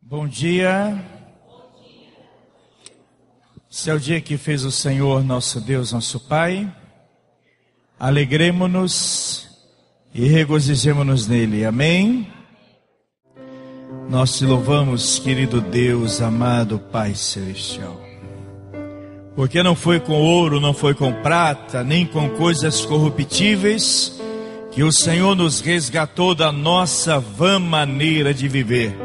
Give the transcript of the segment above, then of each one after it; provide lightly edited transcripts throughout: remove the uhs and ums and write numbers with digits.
Bom dia. Esse é o dia que fez o Senhor, nosso Deus, nosso Pai. Alegremo-nos e regozijemo-nos nele. Amém? Nós te louvamos, querido Deus, amado Pai Celestial. Porque não foi com ouro, não foi com prata, nem com coisas corruptíveis que o Senhor nos resgatou da nossa vã maneira de viver,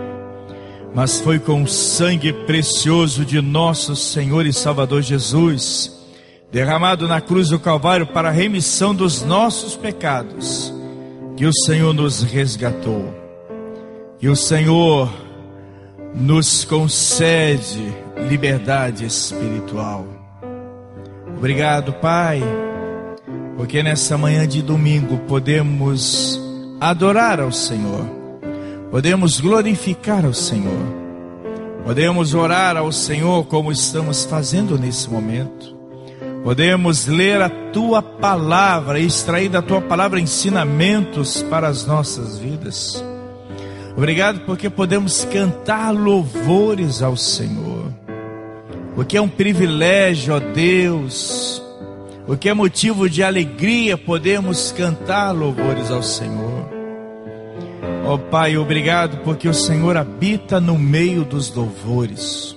mas foi com o sangue precioso de nosso Senhor e Salvador Jesus, derramado na cruz do Calvário para a remissão dos nossos pecados, que o Senhor nos resgatou. Que o Senhor nos concede liberdade espiritual. Obrigado, Pai, porque nessa manhã de domingo podemos adorar ao Senhor, podemos glorificar ao Senhor, podemos orar ao Senhor como estamos fazendo nesse momento, podemos ler a Tua Palavra e extrair da Tua Palavra ensinamentos para as nossas vidas. Obrigado porque podemos cantar louvores ao Senhor, porque é um privilégio, ó Deus, porque é motivo de alegria podemos cantar louvores ao Senhor. Ó Pai, obrigado porque o Senhor habita no meio dos louvores.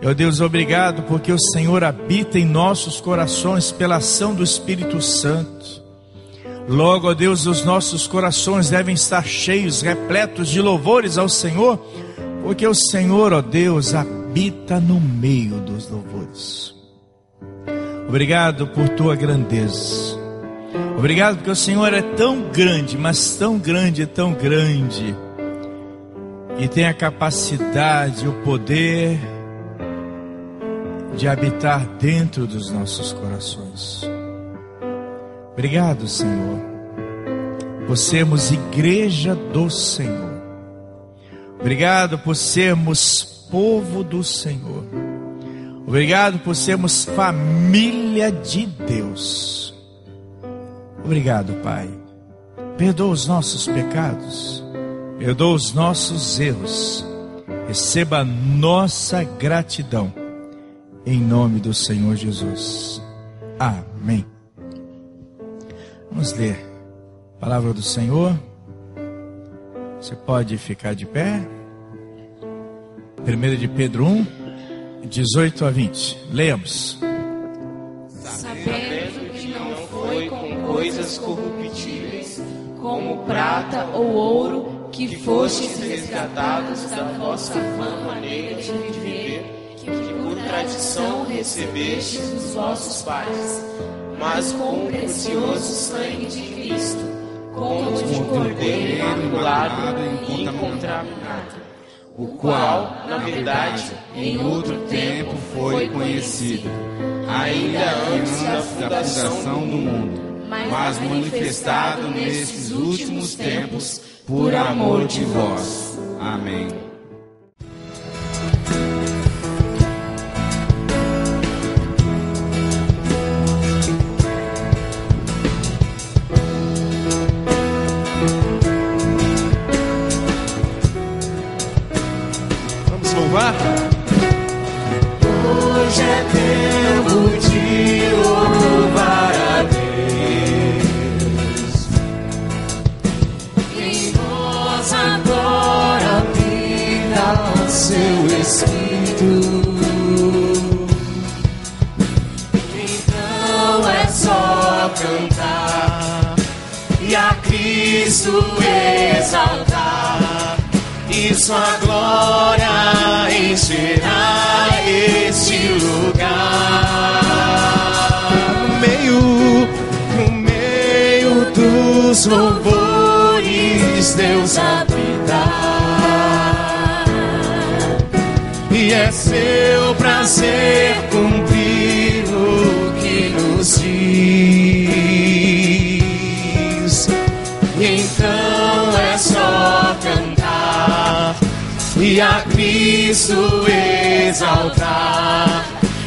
Ó Deus, obrigado porque o Senhor habita em nossos corações pela ação do Espírito Santo. Logo, ó Deus, os nossos corações devem estar cheios, repletos de louvores ao Senhor, porque o Senhor, ó Deus, habita no meio dos louvores. Obrigado por Tua grandeza. Obrigado porque o Senhor é tão grande, mas tão grande, e tem a capacidade, o poder de habitar dentro dos nossos corações. Obrigado, Senhor, por sermos igreja do Senhor. Obrigado por sermos povo do Senhor. Obrigado por sermos família de Deus. Obrigado, Pai. Perdoa os nossos pecados, perdoa os nossos erros. Receba a nossa gratidão, em nome do Senhor Jesus. Amém. Vamos ler a palavra do Senhor. Você pode ficar de pé. 1 de Pedro 1, 18 a 20. Leamos. Sabendo que não foi com coisas corruptíveis, como prata ou ouro, que fostes resgatados da vossa vã maneira de viver, que por tradição recebestes dos vossos pais, mas com o precioso sangue de Cristo, como de cordeiro imaculado e incontaminado, o qual, na verdade, em outro tempo foi conhecido, ainda antes da fundação do mundo, mas manifestado nestes últimos tempos por amor de vós. Amém. Hoje é tempo de louvar a Deus. Em nós agora habita o seu Espírito. Então é só cantar e a Cristo exaltar, e sua glória encherá este lugar. No meio dos louvores Deus habita, e é seu prazer cumprir o que nos diz. E então é só cantar e a Cristo exaltar,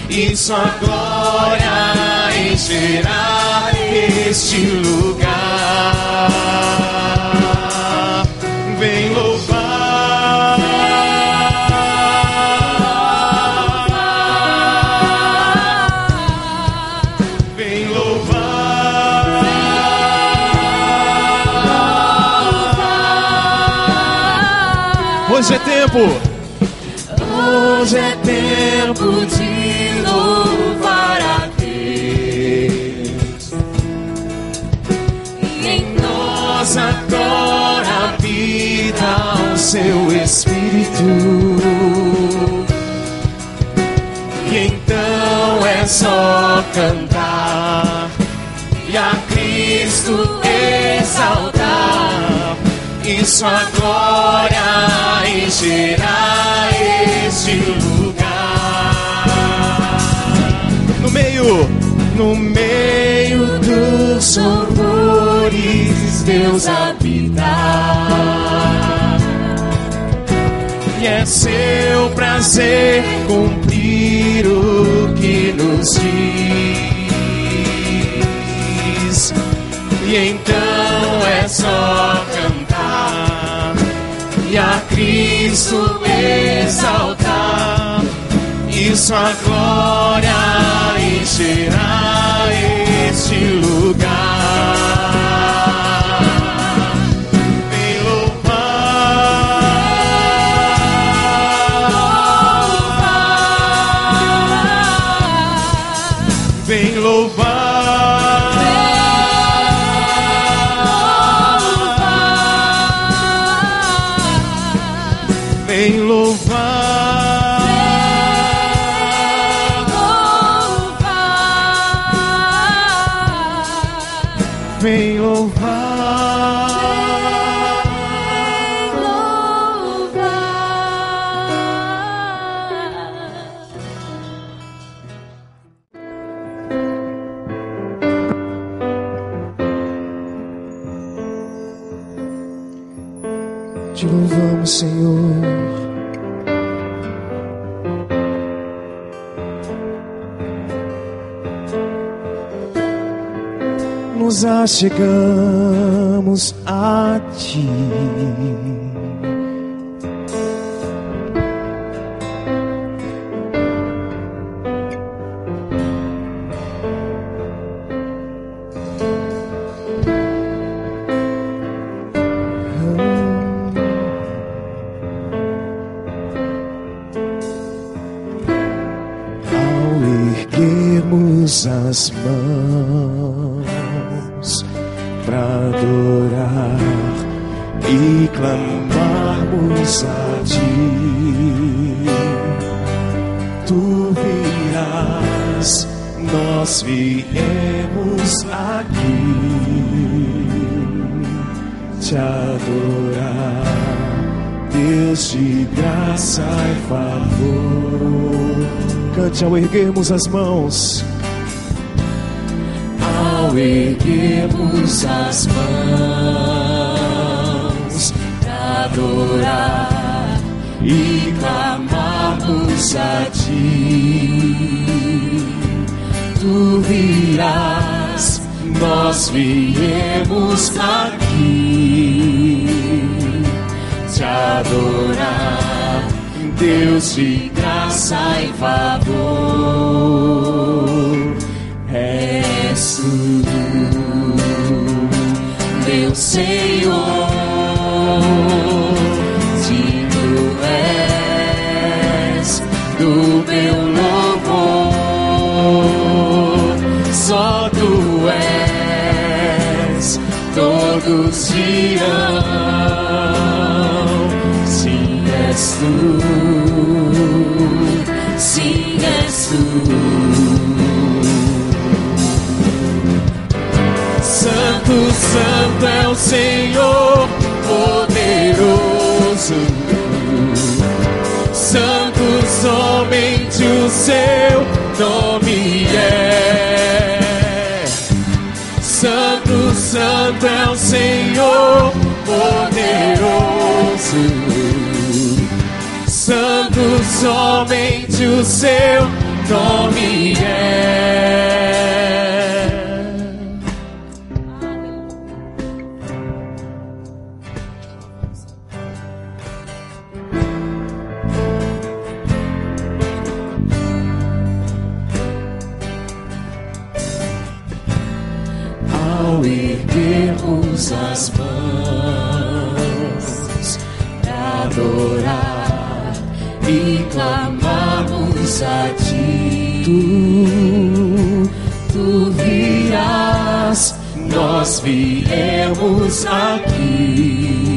e sua glória encherá este lugar. Vem louvar Hoje é tempo. Hoje é tempo de louvar a Deus. E em nós Agora habita o seu Espírito. E então é só cantar e a Cristo exaltar, e sua glória encherá este lugar. No meio dos louvores, Deus habita. E é seu prazer cumprir o que nos diz. E então é só cantar e a Cristo exaltar, e sua glória encherá este lugar. Vem louvar, vem louvar. Vem louvar, vem louvar, te louvamos, Senhor. Nos achegamos a Ti. Ao erguermos as mãos pra adorar e clamarmos a Ti, Tu virás, nós viemos aqui te adorar, Deus de graça e favor. Cante ao erguermos as mãos. Ao erguermos as mãos pra adorar e clamarmos a Ti, Tu virás, nós viemos aqui te adorar, Deus de graça e favor. És tudo, meu Senhor, digno és do meu louvor. Só Tu és, todos dirão, sim, és Tu, sim, és Tu. Santo, Santo é o Senhor, poderoso. Santo, somente o Seu nome é. Santo, Santo é o Senhor, poderoso. Santo, somente o Seu nome é. Ao erguermos as mãos pra adorar e clamamos a ti. Tu virás, nós viemos aqui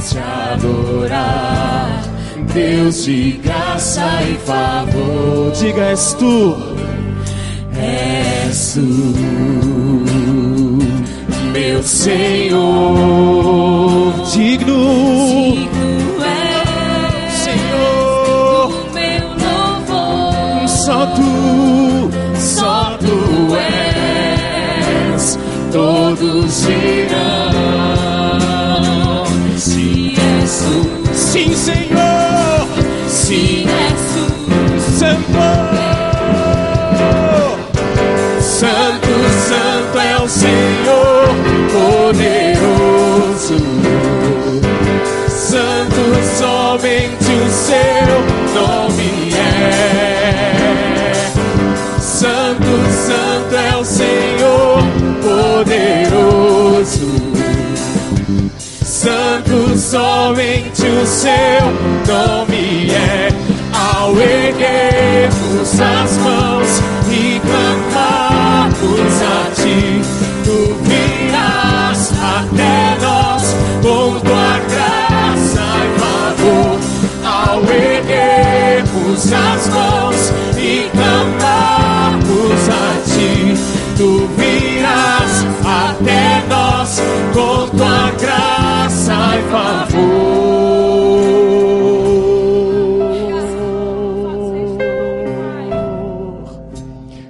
te adorar, Deus de graça e favor. Diga, és tu. És tu, meu Senhor. Digno é, Senhor, o meu louvor. só tu és, todos dirão, se és tu, sim, Senhor, se és tu, Santo, Santo, Santo é o Senhor, poderoso. Santo, somente o seu nome é. Santo, Santo é o Senhor, poderoso. Santo, somente o seu nome é. Ao erguermos as mãos e clamarmos a ti, tu virás até nós com tua graça e favor. Ao erguermos as mãos e clamarmos a ti, tu virás até nós com tua graça e favor.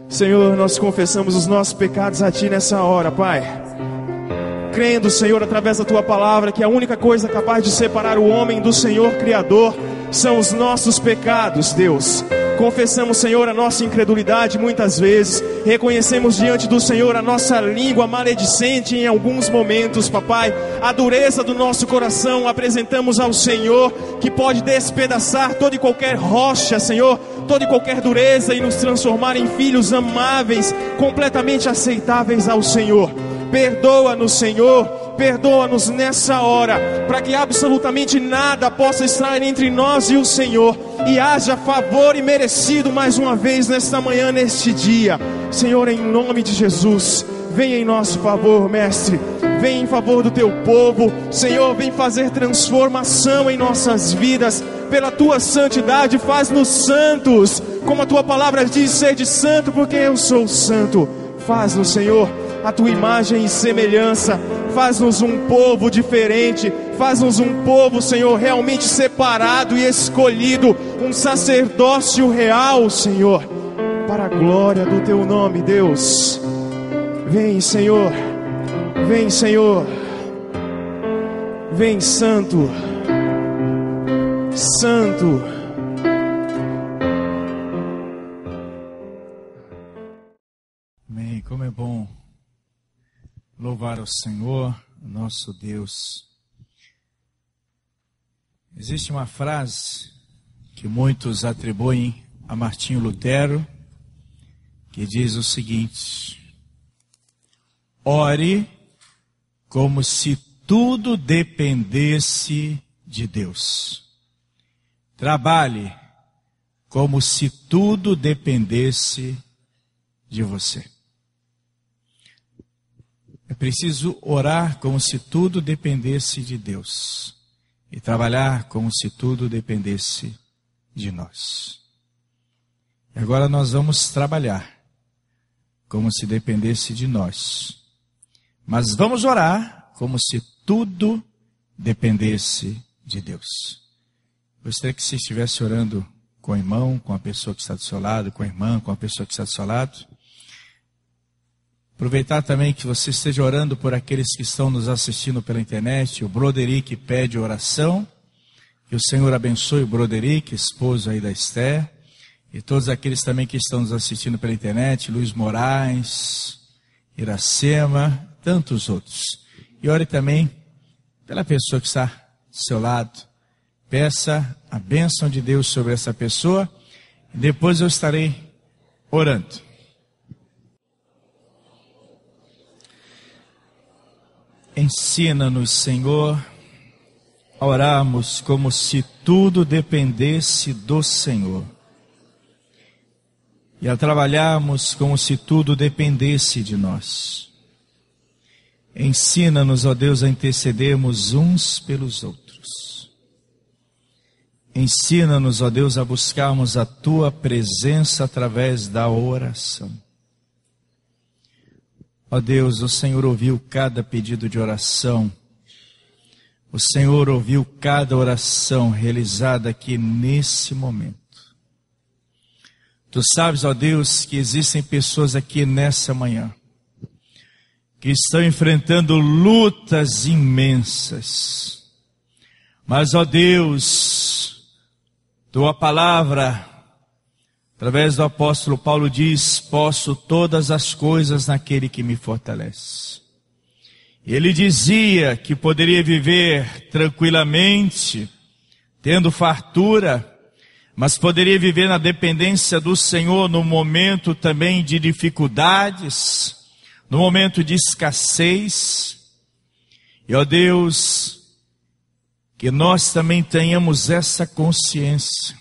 Senhor, nós confessamos os nossos pecados a Ti nessa hora, Pai. Crendo, Senhor, através da Tua palavra, que a única coisa capaz de separar o homem do Senhor Criador são os nossos pecados, Deus. Confessamos, Senhor, a nossa incredulidade muitas vezes. Reconhecemos diante do Senhor a nossa língua maledicente em alguns momentos, papai. A dureza do nosso coração apresentamos ao Senhor, que pode despedaçar toda e qualquer rocha, Senhor, toda e qualquer dureza e nos transformar em filhos amáveis, completamente aceitáveis ao Senhor. Perdoa-nos, Senhor, perdoa-nos nessa hora, para que absolutamente nada possa estar entre nós e o Senhor, e haja favor imerecido mais uma vez nesta manhã, neste dia. Senhor, em nome de Jesus, venha em nosso favor, Mestre, vem em favor do Teu povo. Senhor, vem fazer transformação em nossas vidas, pela Tua santidade, faz-nos santos, como a Tua palavra diz, sede santo, porque eu sou santo. Faz-nos, Senhor, a Tua imagem e semelhança, faz-nos um povo diferente, faz-nos um povo, Senhor, realmente separado e escolhido, um sacerdócio real, Senhor, para a glória do Teu nome, Deus. Vem, Senhor, vem, Senhor, vem, Santo, Santo. Amém. Como é bom louvar ao Senhor, nosso Deus. Existe uma frase que muitos atribuem a Martinho Lutero, que diz o seguinte: ore como se tudo dependesse de Deus. Trabalhe como se tudo dependesse de você. É preciso orar como se tudo dependesse de Deus e trabalhar como se tudo dependesse de nós. E agora nós vamos trabalhar como se dependesse de nós, mas vamos orar como se tudo dependesse de Deus. Gostaria que você estivesse orando com o irmão, com a pessoa que está do seu lado, com a irmã, com a pessoa que está do seu lado. Aproveitar também que você esteja orando por aqueles que estão nos assistindo pela internet. O Broderick pede oração. Que o Senhor abençoe o Broderick, esposo aí da Esther. E todos aqueles também que estão nos assistindo pela internet. Luiz Moraes, Iracema, tantos outros. E ore também pela pessoa que está do seu lado. Peça a bênção de Deus sobre essa pessoa. E depois eu estarei orando. Ensina-nos, Senhor, a orarmos como se tudo dependesse do Senhor. E a trabalharmos como se tudo dependesse de nós. Ensina-nos, ó Deus, a intercedermos uns pelos outros. Ensina-nos, ó Deus, a buscarmos a Tua presença através da oração. Ó Deus, o Senhor ouviu cada pedido de oração. O Senhor ouviu cada oração realizada aqui nesse momento. Tu sabes, ó Deus, que existem pessoas aqui nessa manhã que estão enfrentando lutas imensas. Mas, ó Deus, Tua palavra, através do apóstolo Paulo diz: posso todas as coisas naquele que me fortalece. Ele dizia que poderia viver tranquilamente, tendo fartura, mas poderia viver na dependência do Senhor no momento também de dificuldades, no momento de escassez. E, ó Deus, que nós também tenhamos essa consciência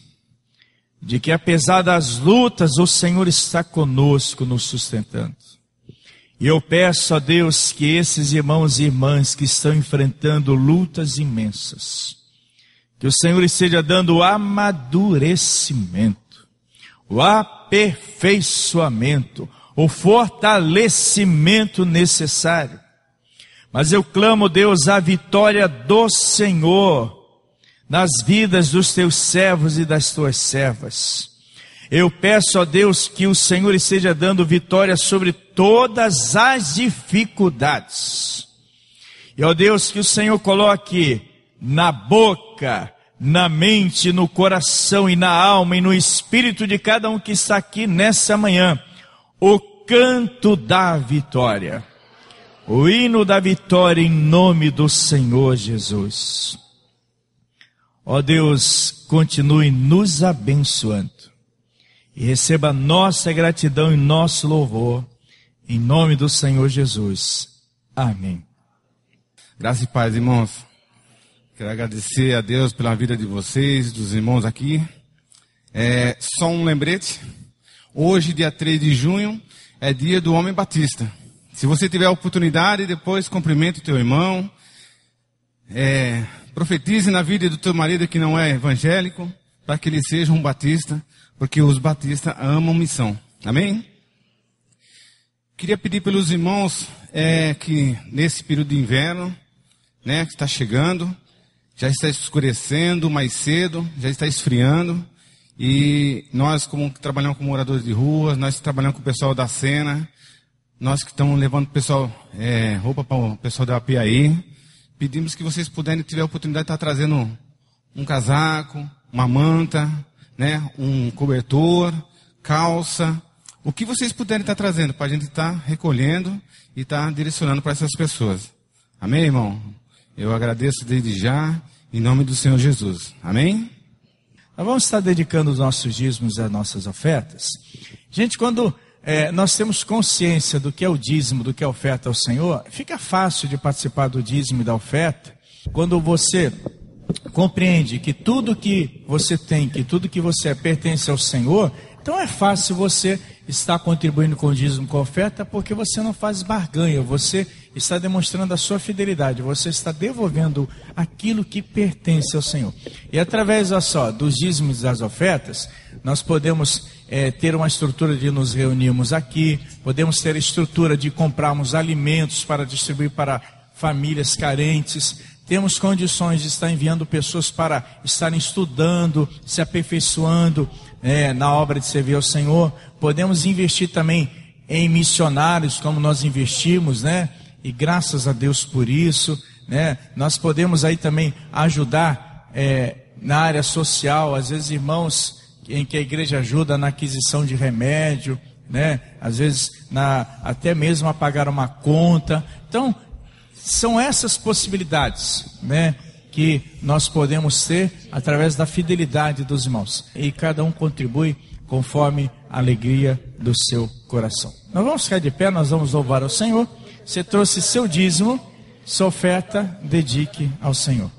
de que apesar das lutas, o Senhor está conosco, nos sustentando. E eu peço a Deus que esses irmãos e irmãs que estão enfrentando lutas imensas, que o Senhor esteja dando o amadurecimento, o aperfeiçoamento, o fortalecimento necessário. Mas eu clamo, Deus, a vitória do Senhor nas vidas dos Teus servos e das Tuas servas. Eu peço a Deus que o Senhor esteja dando vitória sobre todas as dificuldades. E ó Deus, que o Senhor coloque na boca, na mente, no coração e na alma e no espírito de cada um que está aqui nessa manhã, o canto da vitória, o hino da vitória em nome do Senhor Jesus. Ó Deus, continue nos abençoando. E receba nossa gratidão e nosso louvor, em nome do Senhor Jesus. Amém. Graças e paz, irmãos. Quero agradecer a Deus pela vida de vocês, dos irmãos aqui. Só um lembrete. Hoje, dia 3 de junho, é dia do Homem Batista. Se você tiver a oportunidade, depois cumprimente o teu irmão. Profetize na vida do teu marido que não é evangélico, para que ele seja um batista, porque os batistas amam missão. Amém? Queria pedir pelos irmãos que nesse período de inverno, né, que está chegando, já está escurecendo mais cedo, já está esfriando, e nós, como trabalhamos com moradores de rua, nós trabalhamos com o pessoal da Sena, nós que estamos levando roupa para o pessoal da API, pedimos que vocês puderem, tiver a oportunidade de estar trazendo um casaco, uma manta, né, um cobertor, calça, o que vocês puderem estar trazendo para a gente estar recolhendo e estar direcionando para essas pessoas. Amém, irmão? Eu agradeço desde já, em nome do Senhor Jesus. Amém? Nós vamos estar dedicando os nossos dízimos às nossas ofertas. Gente, quando nós temos consciência do que é o dízimo, do que é a oferta ao Senhor, fica fácil de participar do dízimo e da oferta, quando você compreende que tudo que você tem, que tudo que você é, pertence ao Senhor. Então é fácil você estar contribuindo com o dízimo, com a oferta, porque você não faz barganha, você está demonstrando a sua fidelidade, você está devolvendo aquilo que pertence ao Senhor. E através, dos dízimos e das ofertas, nós podemos ter uma estrutura de nos reunirmos aqui, podemos ter a estrutura de comprarmos alimentos para distribuir para famílias carentes, temos condições de estar enviando pessoas para estarem estudando, se aperfeiçoando na obra de servir ao Senhor. Podemos investir também em missionários, como nós investimos, né? E graças a Deus por isso, né? Nós podemos aí também ajudar na área social, às vezes irmãos em que a igreja ajuda na aquisição de remédio, né? Às vezes até mesmo a pagar uma conta. Então, são essas possibilidades, né, que nós podemos ter através da fidelidade dos irmãos. E cada um contribui conforme a alegria do seu coração. Nós vamos ficar de pé, nós vamos louvar ao Senhor. Você trouxe seu dízimo, sua oferta, dedique ao Senhor.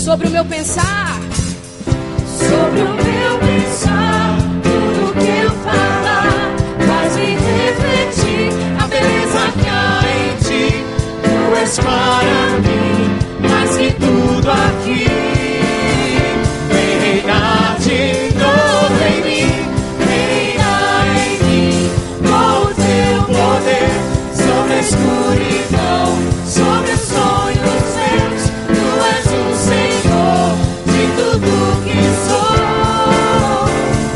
sobre o meu pensar. Sobre o meu pensar, tudo que eu falar, faz-me refletir a beleza que há em ti. Tu és para mim, mais que tudo aqui. Vem reinar de novo em mim, reinar em mim, com o teu poder, sobre a escuridão, sobre os sonhos meus. Tu és o Senhor de tudo que sou.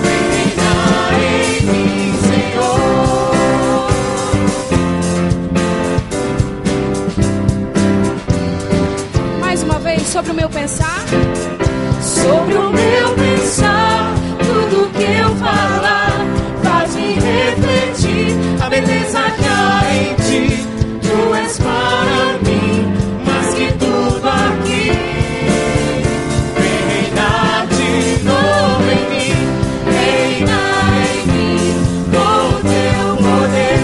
Vem reinar em mim, Senhor. Mais uma vez, sobre o meu pensar. Sobre o meu pensar, tudo que eu falar, faz-me refletir a beleza que há em ti. Tu és para mim, mais que tudo aqui. Vem reinar de novo em mim, reinar em mim, com o teu poder,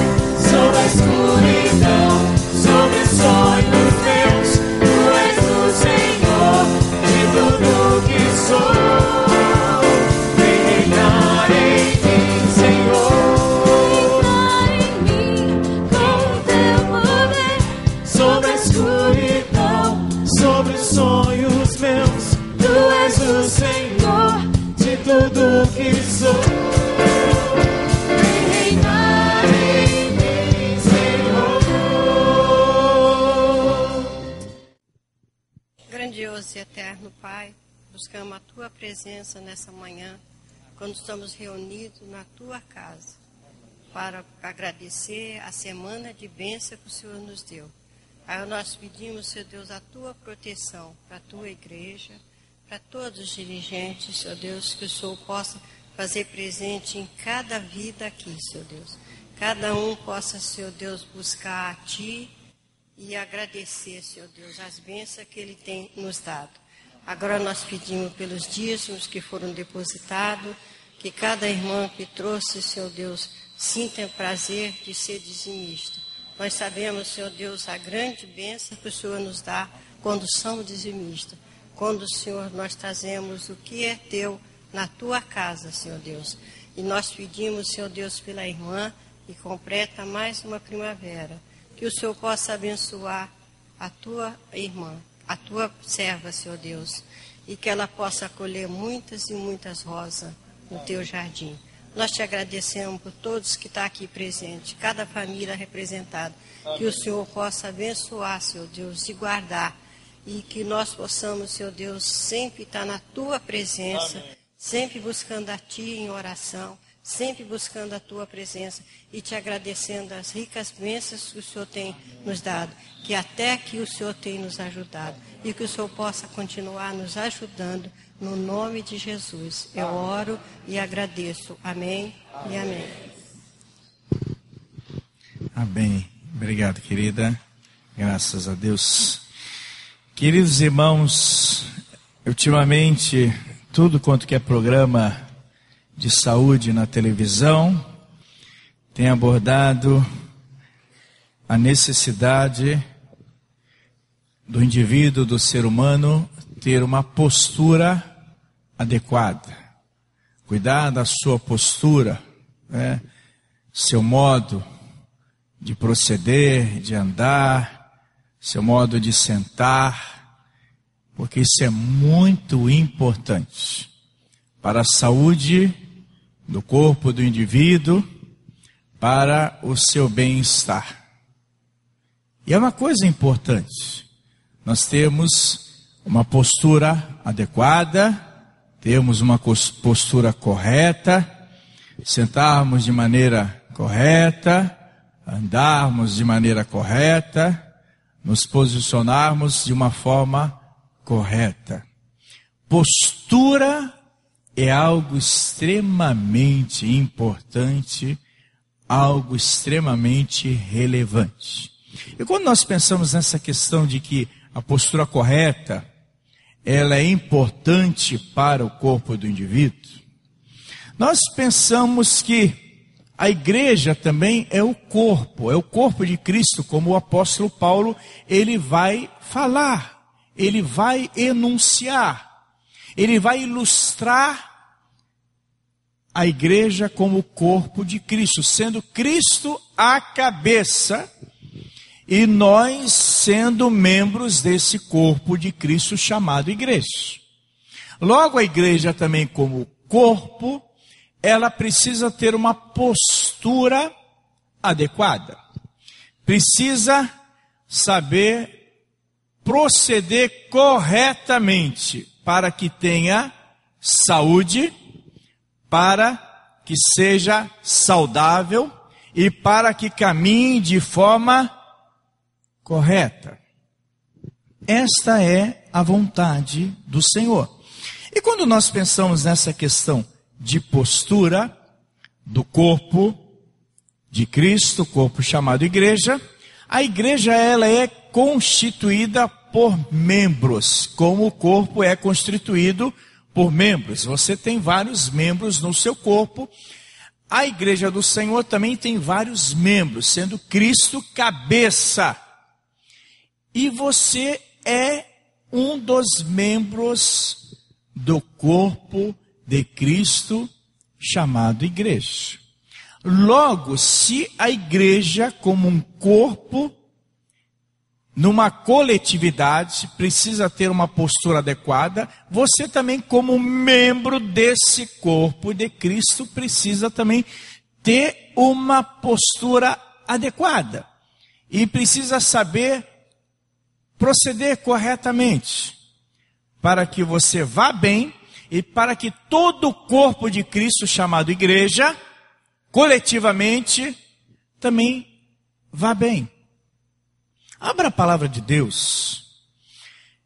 sobre a escuridão, sobre os sonhos meus. Tu és o Senhor de tudo que sou. Vem reinar em mim, Senhor. Reinar em mim, com o teu poder, sobre a escuridão, sobre os sonhos meus. Tu és o Senhor de tudo que sou. Vem reinar em mim, Senhor. Grandioso e eterno Pai, buscamos a Tua presença nessa manhã, quando estamos reunidos na Tua casa, para agradecer a semana de bênção que o Senhor nos deu. Aí nós pedimos, Senhor Deus, a Tua proteção para a Tua igreja, para todos os dirigentes, Senhor Deus, que o Senhor possa fazer presente em cada vida aqui, Senhor Deus. Cada um possa, Senhor Deus, buscar a Ti e agradecer, Senhor Deus, as bênçãos que Ele tem nos dado. Agora nós pedimos pelos dízimos que foram depositados, que cada irmã que trouxe, Senhor Deus, sinta o prazer de ser dizimista. Nós sabemos, Senhor Deus, a grande bênção que o Senhor nos dá quando somos dizimistas. Quando, Senhor, nós trazemos o que é Teu na Tua casa, Senhor Deus. E nós pedimos, Senhor Deus, pela irmã que completa mais uma primavera. Que o Senhor possa abençoar a Tua irmã, a Tua serva, Senhor Deus. E que ela possa colher muitas e muitas rosas no Teu jardim. Nós Te agradecemos por todos que estão aqui presentes, cada família representada. Que o Senhor possa abençoar, Senhor Deus, e guardar. E que nós possamos, Senhor Deus, sempre estar na Tua presença, sempre buscando a Ti em oração, sempre buscando a Tua presença e Te agradecendo as ricas bênçãos que o Senhor tem nos dado, que até que o Senhor tem nos ajudado e que o Senhor possa continuar nos ajudando, no nome de Jesus. Eu oro e agradeço. Amém e amém. Amém. Obrigado, querida. Graças a Deus. Queridos irmãos, ultimamente, tudo quanto que é programa de saúde na televisão tem abordado a necessidade do indivíduo, do ser humano, ter uma postura adequada. Cuidar da sua postura, né? Seu modo de proceder, de andar, seu modo de sentar, porque isso é muito importante para a saúde do corpo do indivíduo, para o seu bem-estar. E é uma coisa importante, nós temos uma postura adequada, temos uma postura correta, sentarmos de maneira correta, andarmos de maneira correta, nos posicionarmos de uma forma correta. Postura é algo extremamente importante, algo extremamente relevante. E quando nós pensamos nessa questão de que a postura correta, ela é importante para o corpo do indivíduo, nós pensamos que a igreja também é o corpo de Cristo, como o apóstolo Paulo, ele vai falar. ele vai enunciar, ele vai ilustrar a igreja como o corpo de Cristo, sendo Cristo a cabeça e nós sendo membros desse corpo de Cristo chamado igreja. Logo, a igreja também como corpo, ela precisa ter uma postura adequada. Precisa saber proceder corretamente para que tenha saúde, para que seja saudável e para que caminhe de forma correta. Esta é a vontade do Senhor. E quando nós pensamos nessa questão de postura do corpo de Cristo, corpo chamado igreja, a igreja ela é constituída por membros, como o corpo é constituído por membros. Você tem vários membros no seu corpo. A igreja do Senhor também tem vários membros, sendo Cristo cabeça. E você é um dos membros do corpo de Cristo chamado igreja. Logo, se a igreja como um corpo, numa coletividade, precisa ter uma postura adequada, você também como membro desse corpo de Cristo precisa também ter uma postura adequada. E precisa saber proceder corretamente, para que você vá bem e para que todo o corpo de Cristo chamado igreja, coletivamente, também vá bem. Abra a palavra de Deus,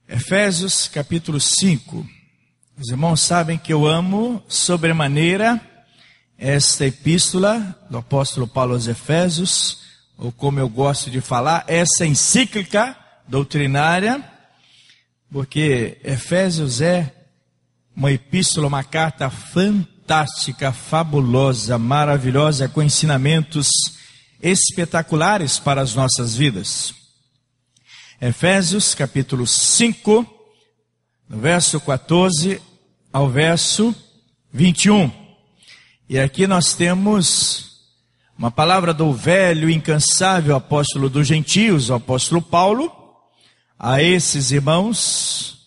Efésios capítulo 5. Os irmãos sabem que eu amo sobremaneira esta epístola do apóstolo Paulo aos Efésios, ou como eu gosto de falar, essa encíclica doutrinária, porque Efésios é uma epístola, uma carta fantástica, fabulosa, maravilhosa, com ensinamentos espetaculares para as nossas vidas. Efésios capítulo 5, no verso 14 ao verso 21. E aqui nós temos uma palavra do velho, incansável apóstolo dos gentios, o apóstolo Paulo, a esses irmãos.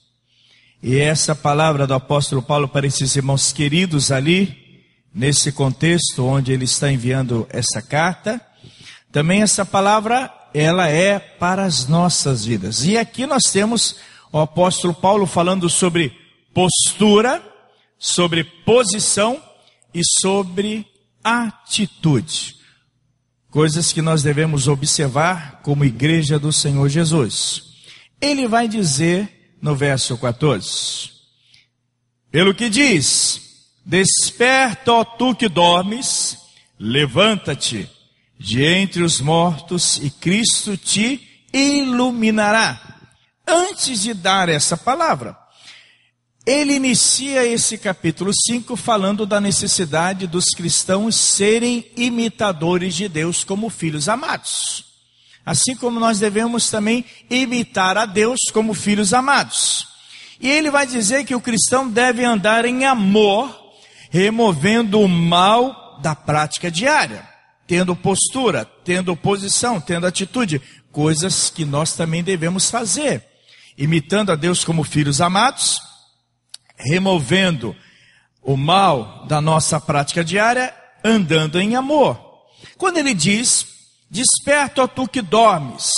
E essa palavra do apóstolo Paulo para esses irmãos queridos ali, nesse contexto onde ele está enviando essa carta, também essa palavra, ela é para as nossas vidas. E aqui nós temos o apóstolo Paulo falando sobre postura, sobre posição e sobre atitude. Coisas que nós devemos observar como igreja do Senhor Jesus. Ele vai dizer no verso 14, pelo que diz, desperta, ó tu que dormes, levanta-te de entre os mortos e Cristo te iluminará. Antes de dar essa palavra, ele inicia esse capítulo 5 falando da necessidade dos cristãos serem imitadores de Deus como filhos amados. Assim como nós devemos também imitar a Deus como filhos amados. E ele vai dizer que o cristão deve andar em amor, removendo o mal da prática diária, tendo postura, tendo posição, tendo atitude, coisas que nós também devemos fazer, imitando a Deus como filhos amados, removendo o mal da nossa prática diária, andando em amor. Quando ele diz, desperta, ó tu que dormes,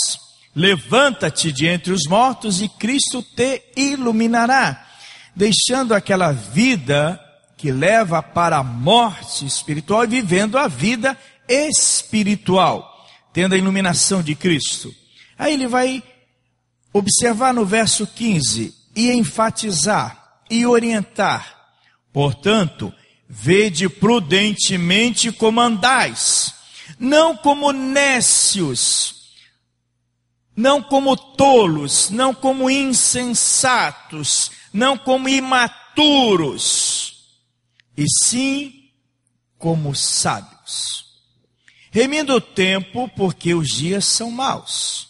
levanta-te de entre os mortos e Cristo te iluminará, deixando aquela vida que leva para a morte espiritual e vivendo a vida espiritual, tendo a iluminação de Cristo. Aí ele vai observar no verso 15 e enfatizar e orientar. Portanto, vede prudentemente como andais, não como nécios, não como tolos, não como insensatos, não como imaturos, e sim como sábios, remindo o tempo, porque os dias são maus.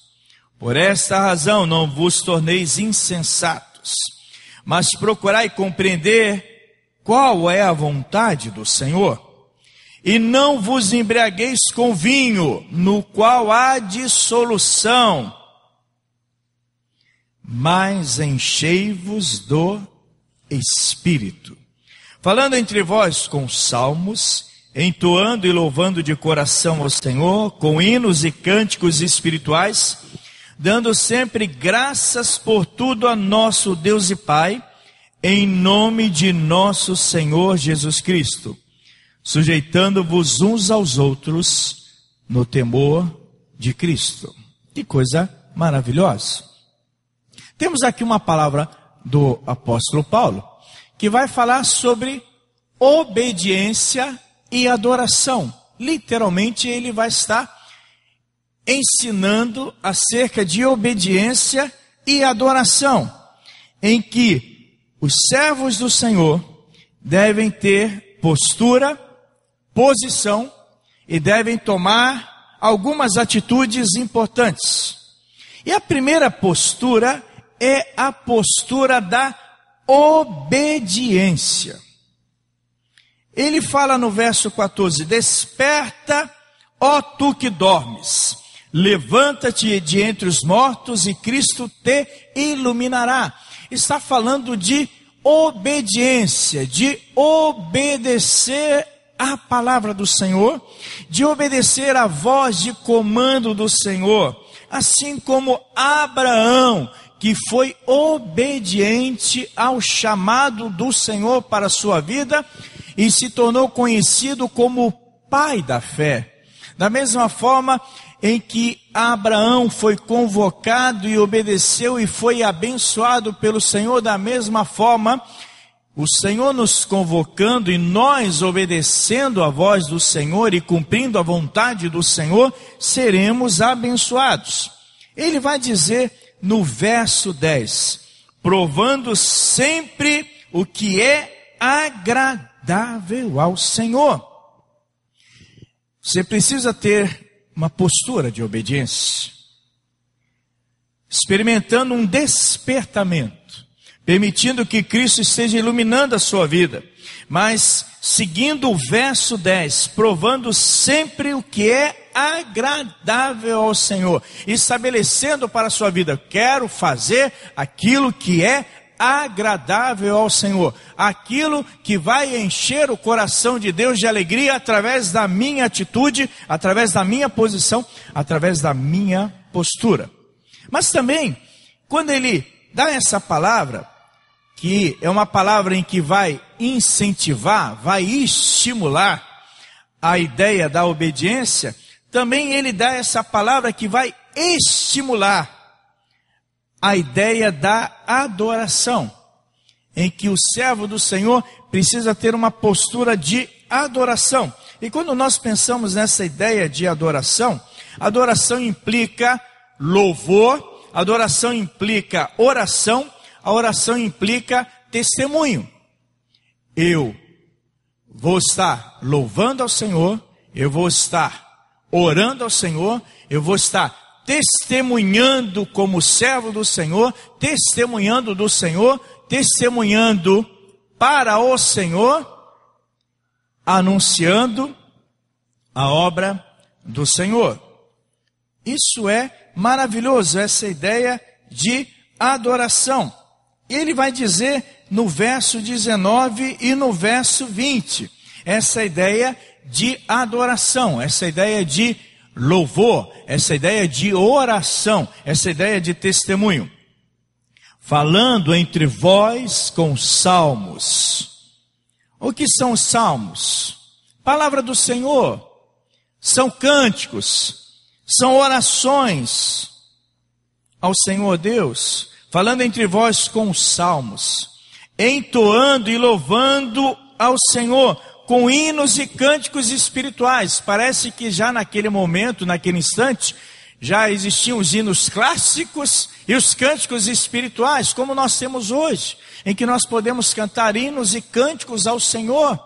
Por esta razão não vos torneis insensatos, mas procurai compreender qual é a vontade do Senhor. E não vos embriagueis com vinho, no qual há dissolução, mas enchei-vos do Espírito, falando entre vós com salmos, entoando e louvando de coração ao Senhor, com hinos e cânticos espirituais, dando sempre graças por tudo a nosso Deus e Pai, em nome de nosso Senhor Jesus Cristo, sujeitando-vos uns aos outros no temor de Cristo. Que coisa maravilhosa. Temos aqui uma palavra do apóstolo Paulo, que vai falar sobre obediência e adoração. Literalmente ele vai estar ensinando acerca de obediência e adoração, em que os servos do Senhor devem ter postura, posição e devem tomar algumas atitudes importantes. E a primeira postura é a postura da obediência. Ele fala no verso 14: desperta, ó tu que dormes, levanta-te de entre os mortos e Cristo te iluminará. Está falando de obediência, de obedecer à palavra do Senhor, de obedecer à voz de comando do Senhor, assim como Abraão, que foi obediente ao chamado do Senhor para a sua vida e se tornou conhecido como pai da fé. Da mesma forma em que Abraão foi convocado e obedeceu e foi abençoado pelo Senhor, da mesma forma, o Senhor nos convocando e nós obedecendo a voz do Senhor e cumprindo a vontade do Senhor, seremos abençoados. Ele vai dizer no verso 10, provando sempre o que é agradável ao Senhor. Você precisa ter uma postura de obediência, experimentando um despertamento, permitindo que Cristo esteja iluminando a sua vida, mas seguindo o verso 10, provando sempre o que é agradável ao Senhor, estabelecendo para a sua vida, quero fazer aquilo que é agradável ao Senhor, aquilo que vai encher o coração de Deus de alegria através da minha atitude, através da minha posição, através da minha postura. Mas também, quando ele dá essa palavra, que é uma palavra em que vai incentivar, vai estimular a ideia da obediência, também ele dá essa palavra que vai estimular a ideia da adoração, em que o servo do Senhor precisa ter uma postura de adoração. E quando nós pensamos nessa ideia de adoração, adoração implica louvor, adoração implica oração, a oração implica testemunho. Eu vou estar louvando ao Senhor, eu vou estar orando ao Senhor, eu vou estar testemunhando como servo do Senhor, testemunhando do Senhor, testemunhando para o Senhor, anunciando a obra do Senhor. Isso é maravilhoso, essa ideia de adoração. Ele vai dizer no verso 19 e no verso 20, essa ideia de adoração, essa ideia de louvor, essa ideia de oração, essa ideia de testemunho. Falando entre vós com salmos. O que são os salmos? Palavra do Senhor. São cânticos, são orações ao Senhor Deus. Falando entre vós com salmos, entoando e louvando ao Senhor, com hinos e cânticos espirituais. Parece que já naquele momento, naquele instante, já existiam os hinos clássicos e os cânticos espirituais, como nós temos hoje, em que nós podemos cantar hinos e cânticos ao Senhor.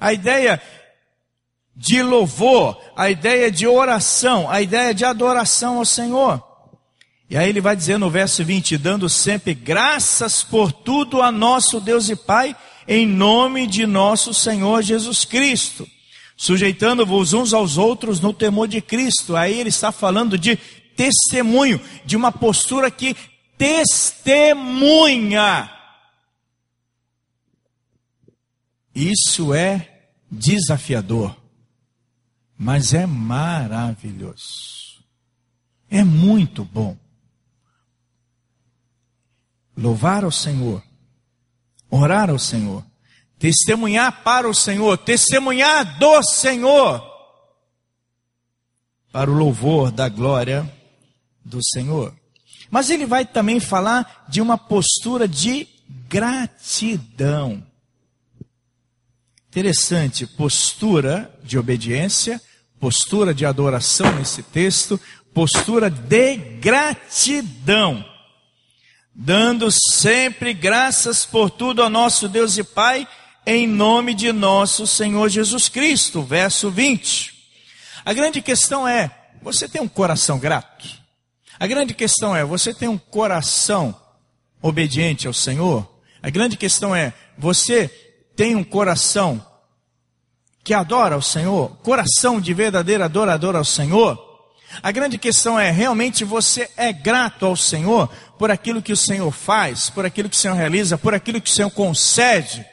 A ideia de louvor, a ideia de oração, a ideia de adoração ao Senhor. E aí ele vai dizer no verso 20, dando sempre graças por tudo a nosso Deus e Pai, em nome de nosso Senhor Jesus Cristo, sujeitando-vos uns aos outros no temor de Cristo. Aí ele está falando de testemunho, de uma postura que testemunha. Isso é desafiador, mas é maravilhoso. É muito bom. Louvar ao Senhor, orar ao Senhor, testemunhar para o Senhor, testemunhar do Senhor, para o louvor da glória do Senhor. Mas ele vai também falar de uma postura de gratidão. Interessante, postura de obediência, postura de adoração nesse texto, postura de gratidão. Dando sempre graças por tudo ao nosso Deus e Pai, em nome de nosso Senhor Jesus Cristo. Verso 20. A grande questão é, você tem um coração grato? A grande questão é, você tem um coração obediente ao Senhor? A grande questão é, você tem um coração que adora ao Senhor? Coração de verdadeiro adorador ao Senhor? A grande questão é, realmente você é grato ao Senhor por aquilo que o Senhor faz, por aquilo que o Senhor realiza, por aquilo que o Senhor concede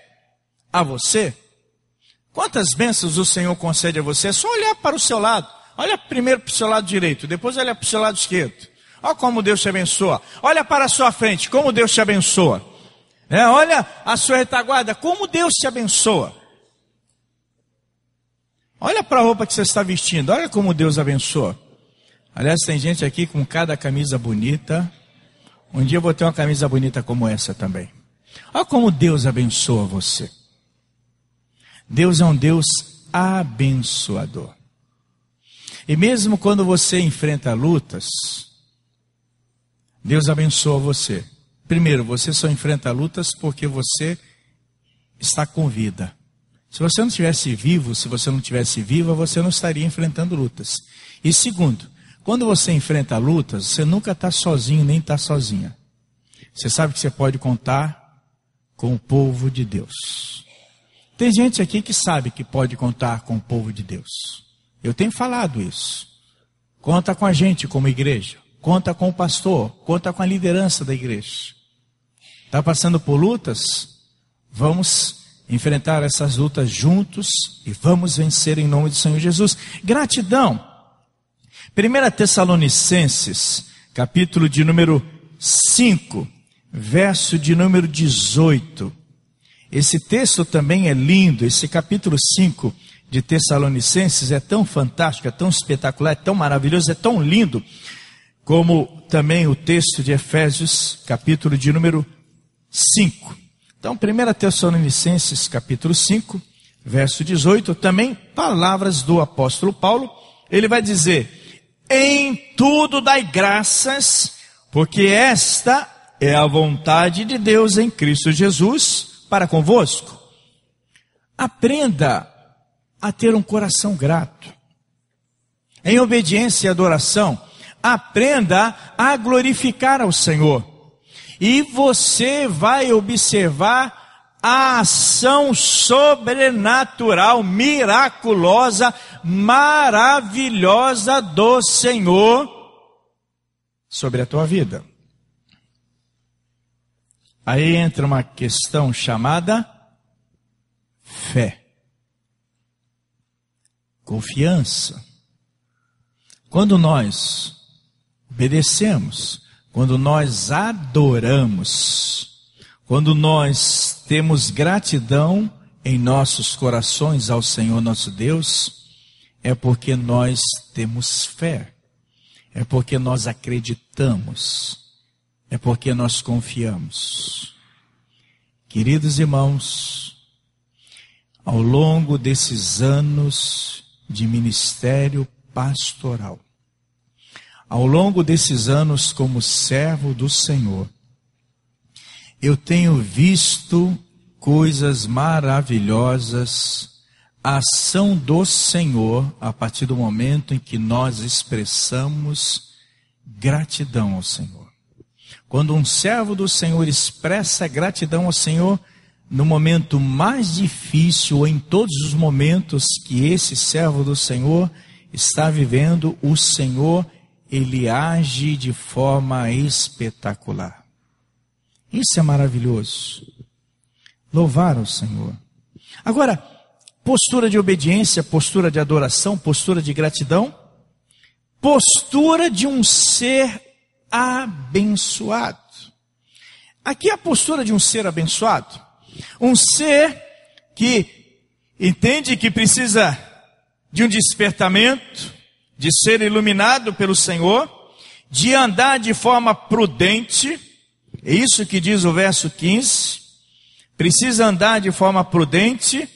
a você? Quantas bênçãos o Senhor concede a você? É só olhar para o seu lado. Olha primeiro para o seu lado direito, depois olha para o seu lado esquerdo. Olha como Deus te abençoa. Olha para a sua frente, como Deus te abençoa. Olha a sua retaguarda, como Deus te abençoa. Olha para a roupa que você está vestindo, olha como Deus abençoa. Aliás, tem gente aqui com cada camisa bonita. Um dia eu vou ter uma camisa bonita como essa também. Olha como Deus abençoa você. Deus é um Deus abençoador. E mesmo quando você enfrenta lutas, Deus abençoa você. Primeiro, você só enfrenta lutas porque você está com vida. Se você não estivesse vivo, se você não estivesse viva, você não estaria enfrentando lutas. E segundo, quando você enfrenta lutas, você nunca está sozinho, nem está sozinha. Você sabe que você pode contar com o povo de Deus. Tem gente aqui que sabe que pode contar com o povo de Deus. Eu tenho falado isso. Conta com a gente como igreja. Conta com o pastor. Conta com a liderança da igreja. Está passando por lutas? Vamos enfrentar essas lutas juntos e vamos vencer em nome do Senhor Jesus. Gratidão. 1 Tessalonicenses, capítulo de número 5, verso de número 18. Esse texto também é lindo, esse capítulo 5 de Tessalonicenses é tão fantástico, é tão espetacular, é tão maravilhoso, é tão lindo, como também o texto de Efésios, capítulo de número 5. Então, 1 Tessalonicenses, capítulo 5, verso 18, também palavras do apóstolo Paulo. Ele vai dizer: em tudo dai graças, porque esta é a vontade de Deus em Cristo Jesus para convosco. Aprenda a ter um coração grato. Em obediência e adoração, aprenda a glorificar ao Senhor. E você vai observar a ação sobrenatural, miraculosa, maravilhosa do Senhor sobre a tua vida. Aí entra uma questão chamada fé. Confiança. Quando nós obedecemos, quando nós adoramos, quando nós temos gratidão em nossos corações ao Senhor nosso Deus, é porque nós temos fé, é porque nós acreditamos, é porque nós confiamos. Queridos irmãos, ao longo desses anos de ministério pastoral, ao longo desses anos como servo do Senhor, eu tenho visto coisas maravilhosas, a ação do Senhor, a partir do momento em que nós expressamos gratidão ao Senhor. Quando um servo do Senhor expressa gratidão ao Senhor, no momento mais difícil, ou em todos os momentos que esse servo do Senhor está vivendo, o Senhor, Ele age de forma espetacular. Isso é maravilhoso. Louvar ao Senhor. Agora, postura de obediência, postura de adoração, postura de gratidão, postura de um ser abençoado. Aqui é a postura de um ser abençoado. Um ser que entende que precisa de um despertamento, de ser iluminado pelo Senhor, de andar de forma prudente. É isso que diz o verso 15. Precisa andar de forma prudente,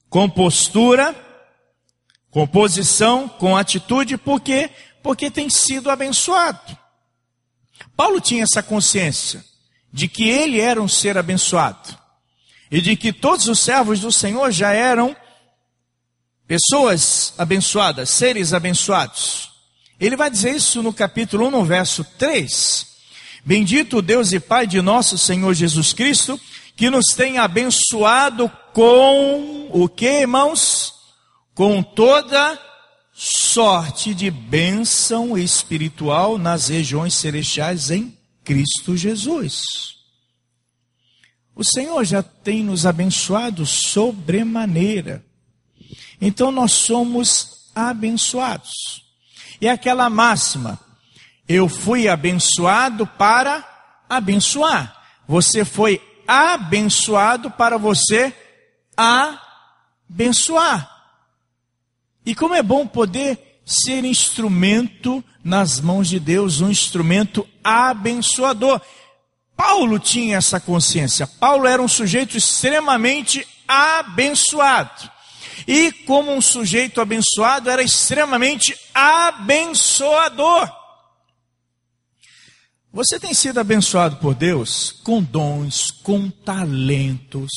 com postura, com posição, com atitude. Por quê? Porque tem sido abençoado. Paulo tinha essa consciência de que ele era um ser abençoado. E de que todos os servos do Senhor já eram pessoas abençoadas, seres abençoados. Ele vai dizer isso no capítulo 1, no verso 3. Bendito o Deus e Pai de nosso Senhor Jesus Cristo, que nos tem abençoado com o que, irmãos? Com toda sorte de bênção espiritual nas regiões celestiais em Cristo Jesus. O Senhor já tem nos abençoado sobremaneira. Então nós somos abençoados. E aquela máxima, eu fui abençoado para abençoar. Você foi abençoado para você abençoar. E como é bom poder ser instrumento nas mãos de Deus, um instrumento abençoador. Paulo tinha essa consciência. Paulo era um sujeito extremamente abençoado. E como um sujeito abençoado, era extremamente abençoador. Você tem sido abençoado por Deus com dons, com talentos,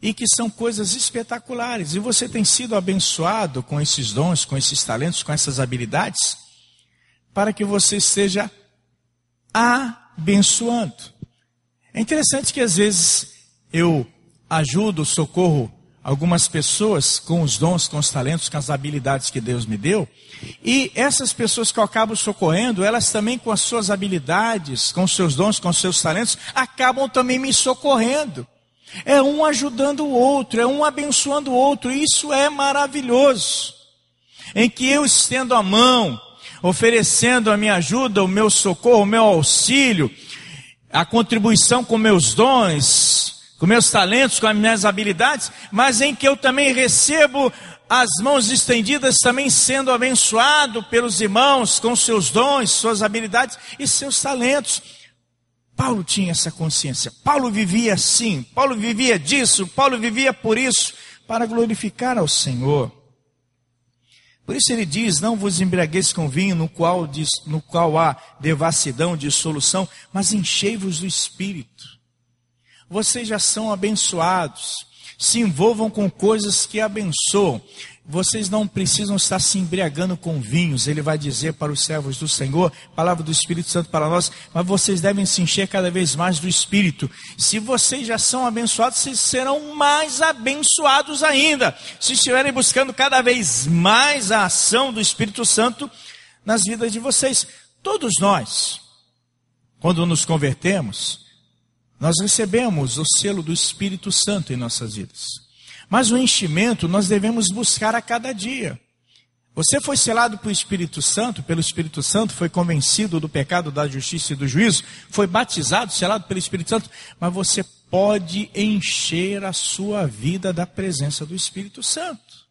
e que são coisas espetaculares. E você tem sido abençoado com esses dons, com esses talentos, com essas habilidades, para que você esteja abençoando. É interessante que às vezes eu ajudo, socorro algumas pessoas com os dons, com os talentos, com as habilidades que Deus me deu. E essas pessoas que eu acabo socorrendo, elas também com as suas habilidades, com os seus dons, com os seus talentos, acabam também me socorrendo. É um ajudando o outro, é um abençoando o outro. Isso é maravilhoso. Em que eu estendo a mão, oferecendo a minha ajuda, o meu socorro, o meu auxílio, a contribuição com meus dons, com meus talentos, com as minhas habilidades, mas em que eu também recebo as mãos estendidas, também sendo abençoado pelos irmãos, com seus dons, suas habilidades e seus talentos. Paulo tinha essa consciência. Paulo vivia assim, Paulo vivia disso, Paulo vivia por isso, para glorificar ao Senhor. Por isso ele diz, não vos embriagueis com vinho, no qual há devassidão, dissolução, mas enchei-vos do Espírito. Vocês já são abençoados. Se envolvam com coisas que abençoam. Vocês não precisam estar se embriagando com vinhos. Ele vai dizer para os servos do Senhor, palavra do Espírito Santo para nós, mas vocês devem se encher cada vez mais do Espírito. Se vocês já são abençoados, vocês serão mais abençoados ainda. Se estiverem buscando cada vez mais a ação do Espírito Santo nas vidas de vocês. Todos nós, quando nos convertemos, nós recebemos o selo do Espírito Santo em nossas vidas. Mas o enchimento nós devemos buscar a cada dia. Você foi selado pelo Espírito Santo, foi convencido do pecado, da justiça e do juízo, foi batizado, selado pelo Espírito Santo, mas você pode encher a sua vida da presença do Espírito Santo.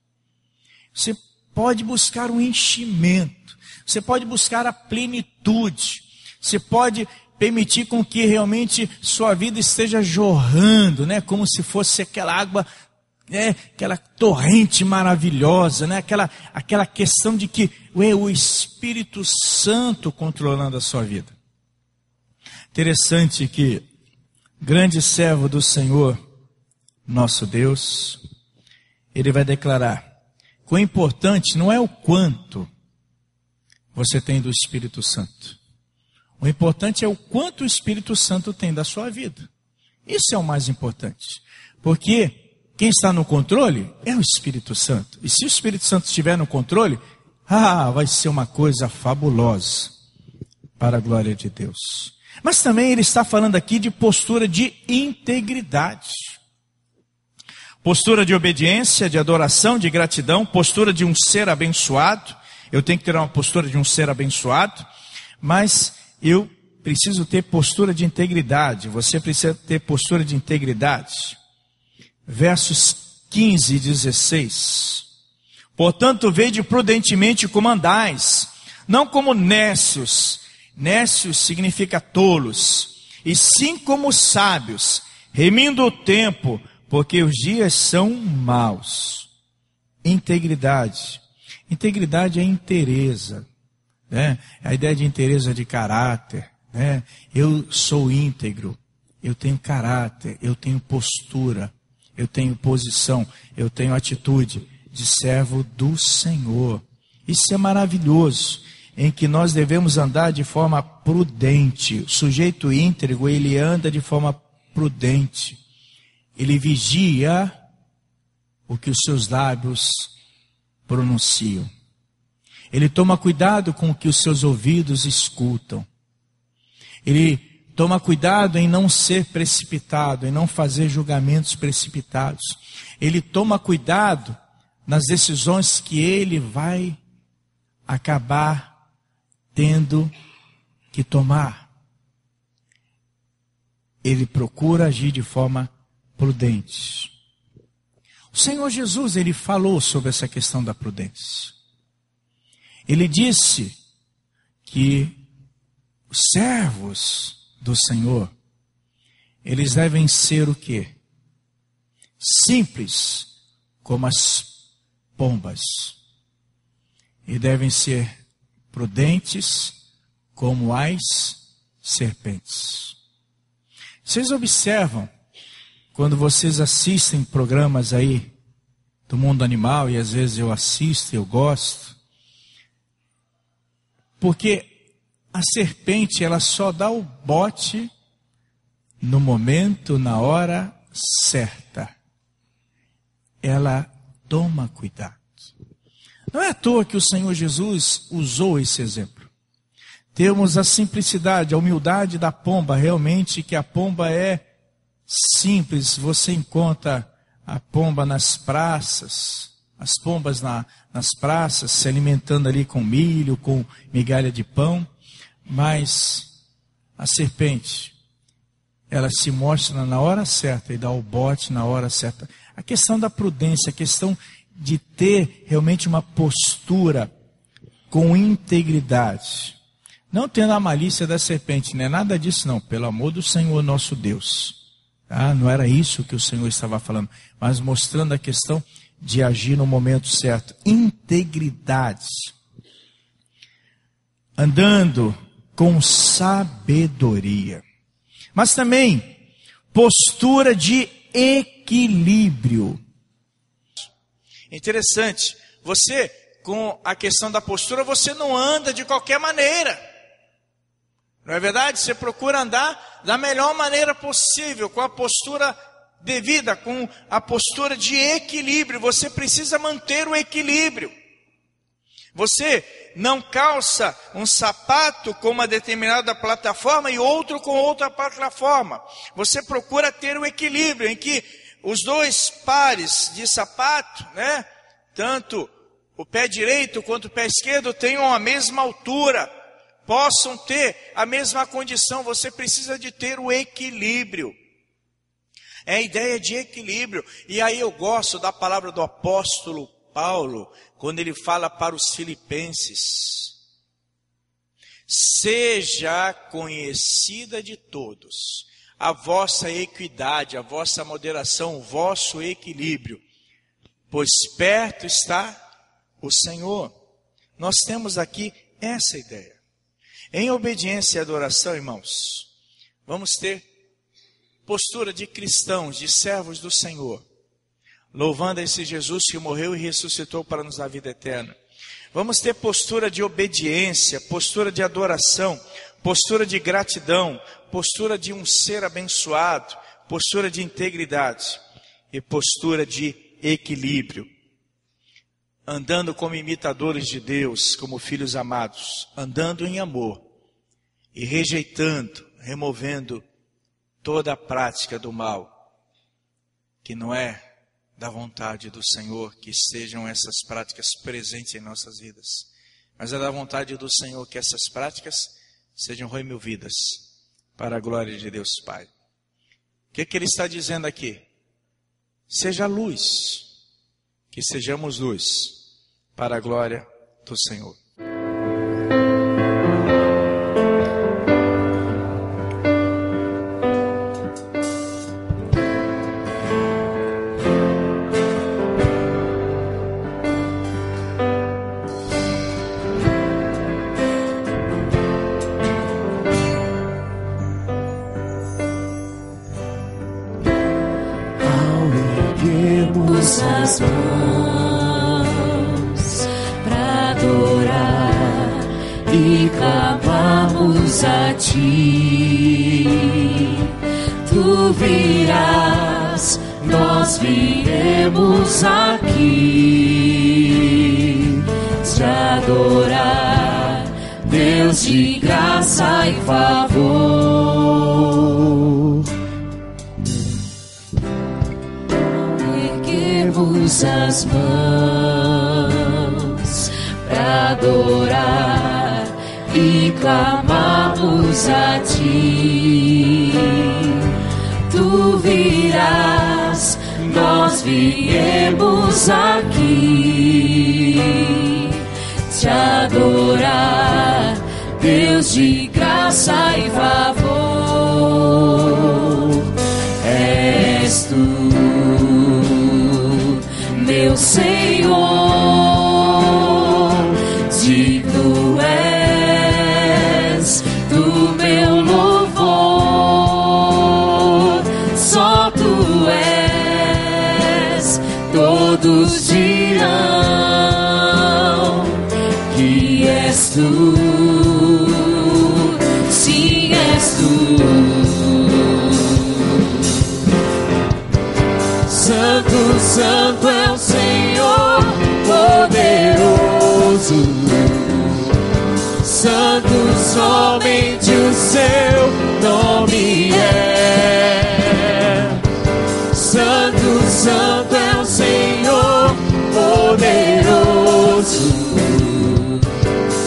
Você pode buscar um enchimento, você pode buscar a plenitude, você pode permitir com que realmente sua vida esteja jorrando, né? Como se fosse aquela água, aquela torrente maravilhosa, né? Aquela questão de que o Espírito Santo controlando a sua vida. Interessante que grande servo do Senhor, nosso Deus, ele vai declarar que o importante não é o quanto você tem do Espírito Santo. O importante é o quanto o Espírito Santo tem da sua vida. Isso é o mais importante. Porque quem está no controle é o Espírito Santo. E se o Espírito Santo estiver no controle, vai ser uma coisa fabulosa para a glória de Deus. Mas também ele está falando aqui de postura de integridade. Postura de obediência, de adoração, de gratidão, postura de um ser abençoado. Eu tenho que ter uma postura de um ser abençoado, mas eu preciso ter postura de integridade. Você precisa ter postura de integridade. Versos 15 e 16. Portanto, vede prudentemente como andais, não como nécios. Nécios significa tolos, e sim como sábios, remindo o tempo, porque os dias são maus. Integridade. Integridade é inteireza, né? A ideia de inteireza de caráter, né? Eu sou íntegro, eu tenho caráter, eu tenho postura, eu tenho posição, eu tenho atitude de servo do Senhor. Isso é maravilhoso, em que nós devemos andar de forma prudente. O sujeito íntegro, ele anda de forma prudente. Ele vigia o que os seus lábios pronunciam. Ele toma cuidado com o que os seus ouvidos escutam. Ele toma cuidado em não ser precipitado, em não fazer julgamentos precipitados. Ele toma cuidado nas decisões que ele vai acabar tendo que tomar. Ele procura agir de forma prudente. O Senhor Jesus, ele falou sobre essa questão da prudência. Ele disse que os servos do Senhor, eles devem ser o quê? Simples como as pombas. E devem ser prudentes como as serpentes. Vocês observam, quando vocês assistem programas aí do mundo animal, e às vezes eu assisto e eu gosto, porque a serpente, ela só dá o bote no momento, na hora certa. Ela toma cuidado. Não é à toa que o Senhor Jesus usou esse exemplo. Temos a simplicidade, a humildade da pomba, realmente que a pomba é simples. Você encontra a pomba nas praças, as pombas nas praças, se alimentando ali com milho, com migalha de pão. Mas a serpente, ela se mostra na hora certa e dá o bote na hora certa. A questão da prudência, a questão de ter realmente uma postura com integridade. Não tendo a malícia da serpente, não é nada disso não, pelo amor do Senhor nosso Deus. Não era isso que o Senhor estava falando, mas mostrando a questão de agir no momento certo. Integridade. Andando com sabedoria. Mas também postura de equilíbrio. Interessante, você, com a questão da postura, você não anda de qualquer maneira. Não é verdade? Você procura andar da melhor maneira possível, com a postura devida, com a postura de equilíbrio. Você precisa manter o equilíbrio. Você não calça um sapato com uma determinada plataforma e outro com outra plataforma. Você procura ter o equilíbrio em que os dois pares de sapato, né, tanto o pé direito quanto o pé esquerdo tenham a mesma altura, possam ter a mesma condição. Você precisa de ter o equilíbrio. É a ideia de equilíbrio. E aí eu gosto da palavra do apóstolo Paulo, quando ele fala para os filipenses: seja conhecida de todos a vossa equidade, a vossa moderação, o vosso equilíbrio, pois perto está o Senhor. Nós temos aqui essa ideia. Em obediência e adoração, irmãos, vamos ter postura de cristãos, de servos do Senhor, louvando esse Jesus que morreu e ressuscitou para nos dar vida eterna. Vamos ter postura de obediência, postura de adoração, postura de gratidão, postura de um ser abençoado, postura de integridade e postura de equilíbrio. Andando como imitadores de Deus, como filhos amados, andando em amor e rejeitando, removendo toda a prática do mal, que não é da vontade do Senhor que estejam essas práticas presentes em nossas vidas, mas é da vontade do Senhor que essas práticas sejam removidas para a glória de Deus Pai. O que Ele está dizendo aqui? Seja luz, que sejamos luz para a glória do Senhor. As mãos para adorar e clamarmos a Ti, Tu virás, nós viemos aqui te adorar, Deus de graça e favor. As mãos para adorar e clamarmos a Ti, Tu virás, nós viemos aqui te adorar, Deus de graça e favor. És Tu, meu Senhor, digno és do meu louvor, só Tu és, todos dirão que és Tu, sim, és Tu. Santo, Santo é o Senhor poderoso, Santo somente o Seu nome é. Santo, Santo é o Senhor poderoso,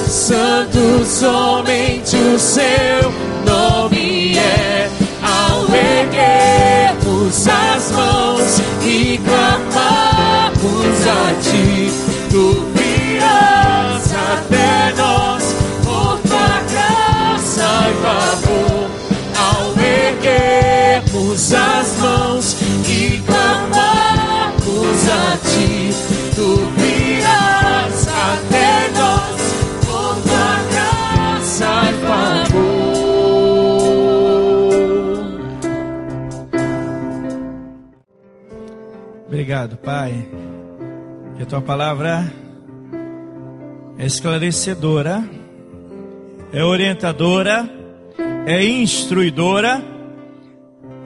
Santo somente o Seu nome é. Ao erguermos as mãos e clamarmos a Ti, Tu virás até nós por Tua graça e favor. Ao erguermos as mãos e clamarmos a Ti, Tu virás até nós por Tua graça e favor. Obrigado, Pai, que a Tua palavra é esclarecedora, é orientadora, é instruidora,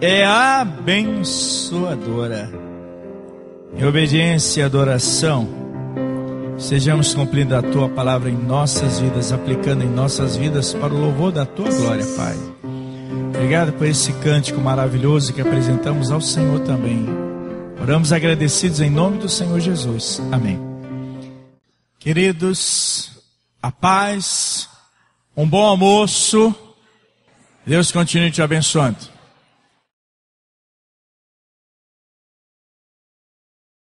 é abençoadora. Em obediência e adoração, sejamos cumprindo a Tua palavra em nossas vidas, aplicando em nossas vidas para o louvor da Tua glória, Pai. Obrigado por esse cântico maravilhoso que apresentamos ao Senhor também. Oramos agradecidos em nome do Senhor Jesus. Amém. Queridos, a paz, um bom almoço. Deus continue te abençoando.